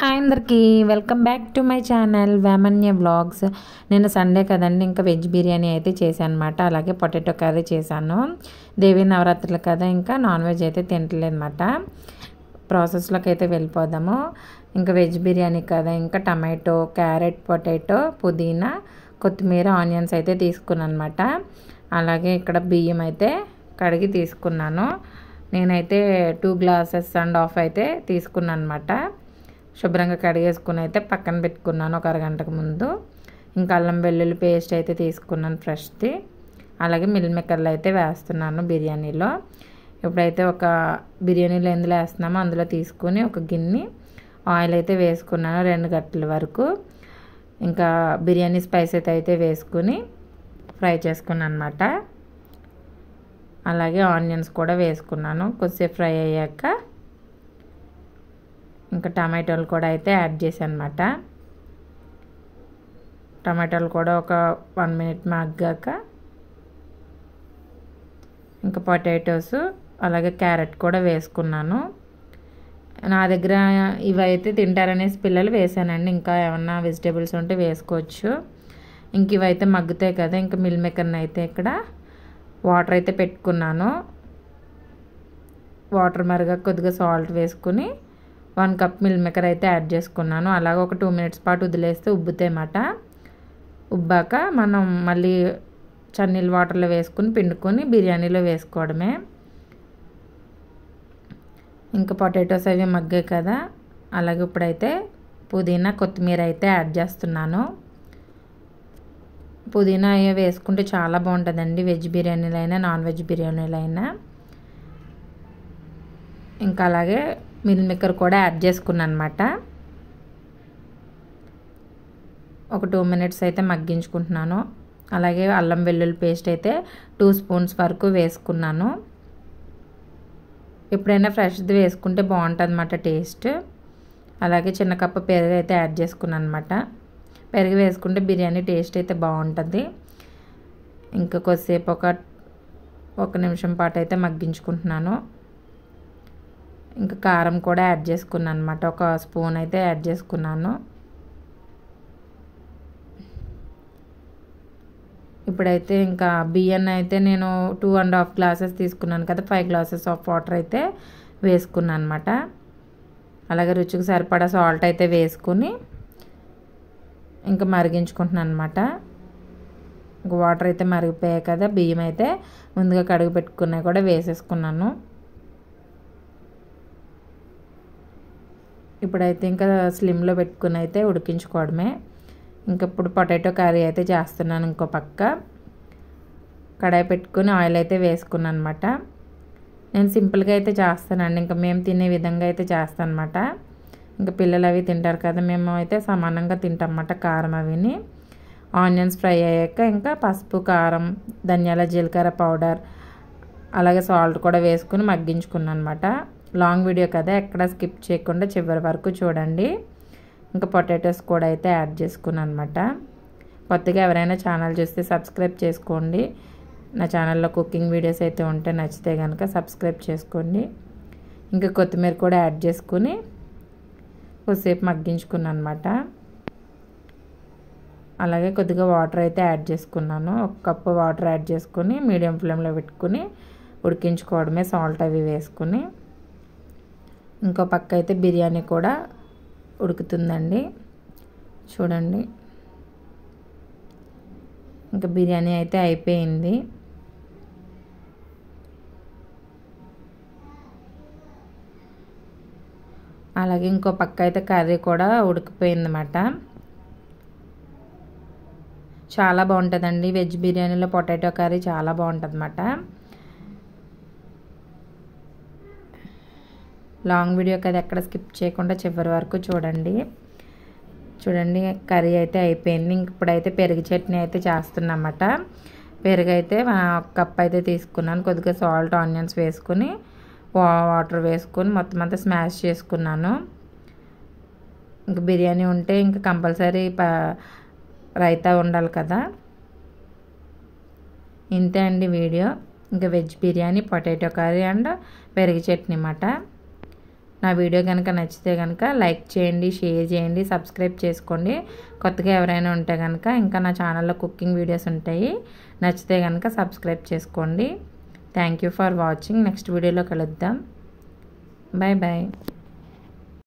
Hi అందరికీ welcome back to my channel వేమన్య vlogs. నేను సండే కదండి, ఇంకా వెజ్ బిర్యానీ అయితే చేశాను అనమాట. అలాగే పొటాటో కర్రీ చేశాను. దేవి నవరాత్రులు కదా, ఇంకా నాన్ వెజ్ అయితే తింటలేదు అనమాట. ప్రాసెస్లోకి అయితే వెళ్ళిపోదాము. ఇంకా వెజ్ బిర్యానీ కదా, ఇంకా టమాటో, క్యారెట్, పొటాటో, పుదీనా, కొత్తిమీర, ఆనియన్స్ అయితే తీసుకున్నాను అనమాట. అలాగే ఇక్కడ బియ్యం అయితే కడిగి తీసుకున్నాను. నేనైతే 2 గ్లాసెస్ అండ్ హాఫ్ అయితే తీసుకున్నాను అనమాట. శుభ్రంగా కడిగేసుకుని అయితే పక్కన పెట్టుకున్నాను ఒక అరగంటకు ముందు. ఇంకా అల్లం వెల్లుల్లి పేస్ట్ అయితే తీసుకున్నాను ఫ్రెష్ది. అలాగే మిల్ మేకర్లు అయితే వేస్తున్నాను బిర్యానీలో. ఇప్పుడైతే ఒక బిర్యానీలో ఎందులో వేస్తున్నామో అందులో తీసుకుని ఒక గిన్నె ఆయిల్ అయితే వేసుకున్నాను 2 గంటల వరకు. ఇంకా బిర్యానీ స్పైసెస్ అయితే వేసుకుని ఫ్రై చేసుకున్నాను అనమాట. అలాగే ఆనియన్స్ కూడా వేసుకున్నాను. కొద్దిసేపు ఫ్రై అయ్యాక ఇంకా టమాటోలు కూడా అయితే యాడ్ చేశాను అనమాట. టమాటోలు కూడా ఒక 1 మినిట్ మగ్గాక ఇంకా పొటాటోస్ అలాగే క్యారెట్ కూడా వేసుకున్నాను. నా దగ్గర ఇవైతే తింటారనేసి పిల్లలు వేసానండి. ఇంకా ఏమన్నా వెజిటేబుల్స్ ఉంటే వేసుకోవచ్చు. ఇంక ఇవైతే మగ్గుతాయి కదా, ఇంకా మిల్ మేకర్ని అయితే ఇక్కడ వాటర్ అయితే పెట్టుకున్నాను. వాటర్ మరిగా కొద్దిగా సాల్ట్ వేసుకుని 1 కప్ మిల్ మేకర్ అయితే యాడ్ చేసుకున్నాను. అలాగే ఒక 2 మినిట్స్ పాటు వదిలేస్తే ఉబ్బుతాయి అన్నమాట. ఉబ్బాక మనం మళ్ళీ చన్నీళ్ళ వాటర్లో వేసుకుని పిండుకొని బిర్యానీలో వేసుకోవడమే. ఇంకా పొటాటోస్ అవి మగ్గాయి కదా, అలాగే ఇప్పుడైతే పుదీనా, కొత్తిమీర అయితే యాడ్ చేస్తున్నాను. పుదీనా అవి వేసుకుంటే చాలా బాగుంటుందండి, వెజ్ బిర్యానీలు అయినా నాన్ వెజ్ బిర్యానీలు అయినా. ఇంకా అలాగే మిల్ మేకర్ కూడా యాడ్ చేసుకున్నాను అనమాట. ఒక 2 మినిట్స్ అయితే మగ్గించుకుంటున్నాను. అలాగే అల్లం వెల్లుల్లి పేస్ట్ అయితే 2 స్పూన్స్ వరకు వేసుకున్నాను. ఎప్పుడైనా ఫ్రెష్ది వేసుకుంటే బాగుంటుంది అన్నమాట టేస్ట్. అలాగే చిన్న కప్పు పెరుగు అయితే యాడ్ చేసుకున్నాను అనమాట. పెరుగు వేసుకుంటే బిర్యానీ టేస్ట్ అయితే బాగుంటుంది. ఇంకా కొద్దిసేపు ఒక నిమిషం పాటు అయితే మగ్గించుకుంటున్నాను. ఇంకా కారం కూడా యాడ్ చేసుకున్నాను అనమాట. 1 స్పూన్ అయితే యాడ్ చేసుకున్నాను. ఇప్పుడైతే ఇంకా బియ్యాన్ని అయితే నేను 2.5 గ్లాసెస్ తీసుకున్నాను కదా, 5 గ్లాసెస్ ఆఫ్ వాటర్ అయితే వేసుకున్నాను అనమాట. అలాగే రుచికి సరిపడా సాల్ట్ అయితే వేసుకుని ఇంకా మరిగించుకుంటున్నాను అనమాట. ఇంకా వాటర్ అయితే మరిగిపోయాయి కదా, బియ్యం అయితే ముందుగా కడిగి పెట్టుకున్నాయి కూడా వేసేసుకున్నాను. ఇప్పుడైతే ఇంకా స్లిమ్లో పెట్టుకుని అయితే ఉడికించుకోవడమే. ఇంకా ఇప్పుడు పొటాటో కర్రీ అయితే చేస్తున్నాను. ఇంకో పక్క కడాయి పెట్టుకుని ఆయిల్ అయితే వేసుకున్నాను అనమాట. నేను సింపుల్గా అయితే చేస్తానండి, ఇంకా మేము తినే విధంగా అయితే చేస్తాను అనమాట. ఇంకా పిల్లలు అవి తింటారు కదా, మేము అయితే సమానంగా తింటాం అన్నమాట కారం అవిని. ఆనియన్స్ ఫ్రై అయ్యాక ఇంకా పసుపు, కారం, ధనియాల జీలకర్ర పౌడర్ అలాగే సాల్ట్ కూడా వేసుకుని మగ్గించుకున్నాను అనమాట. లాంగ్ వీడియో కదా, ఎక్కడ స్కిప్ చేయకుండా చివరి వరకు చూడండి. ఇంకా పొటాటోస్ కూడా అయితే యాడ్ చేసుకున్నాను అనమాట. కొత్తగా ఎవరైనా ఛానల్ చూస్తే సబ్స్క్రైబ్ చేసుకోండి. నా ఛానల్లో కుకింగ్ వీడియోస్ అయితే ఉంటే నచ్చితే కనుక సబ్స్క్రైబ్ చేసుకోండి. ఇంకా కొత్తిమీర కూడా యాడ్ చేసుకుని కొద్దిసేపు మగ్గించుకున్నాను అనమాట. అలాగే కొద్దిగా వాటర్ అయితే యాడ్ చేసుకున్నాను. 1 కప్పు వాటర్ యాడ్ చేసుకుని మీడియం ఫ్లేమ్లో పెట్టుకుని ఉడికించుకోవడమే, సాల్ట్ అవి వేసుకుని. ఇంకో పక్క అయితే బిర్యానీ కూడా ఉడుకుతుందండి, చూడండి. ఇంకా బిర్యానీ అయితే అయిపోయింది. అలాగే ఇంకో పక్క అయితే కర్రీ కూడా ఉడికిపోయిందన్నమాట. చాలా బాగుంటుందండి వెజ్ బిర్యానీలో పొటాటో కర్రీ, చాలా బాగుంటుంది అన్నమాట. లాంగ్ వీడియో కదా, ఎక్కడ స్కిప్ చేయకుండా చివరి వరకు చూడండి. కర్రీ అయితే అయిపోయింది. ఇప్పుడైతే పెరుగు చట్నీ అయితే చేస్తున్నమాట. పెరుగు అయితే 1 కప్ అయితే తీసుకున్నాను. కొద్దిగా సాల్ట్, ఆనియన్స్ వేసుకుని వాటర్ వేసుకొని మొత్తం అంతా స్మాష్ చేసుకున్నాను. ఇంకా బిర్యానీ ఉంటే ఇంకా కంపల్సరీ రైతా ఉండాలి కదా. ఇంతే అండి వీడియో. ఇంకా veg biryani, potato curry and పెరుగు చట్నీ అన్నమాట. నా వీడియో కనుక నచ్చితే కనుక లైక్ చేయండి, షేర్ చేయండి, సబ్స్క్రైబ్ చేసుకోండి. కొత్తగా ఎవరైనా ఉంటే కనుక ఇంకా నా ఛానల్లో కుకింగ్ వీడియోస్ ఉంటాయి, నచ్చితే కనుక సబ్స్క్రైబ్ చేసుకోండి. Thank you for watching. Next వీడియోలో కలుద్దాం. Bye bye.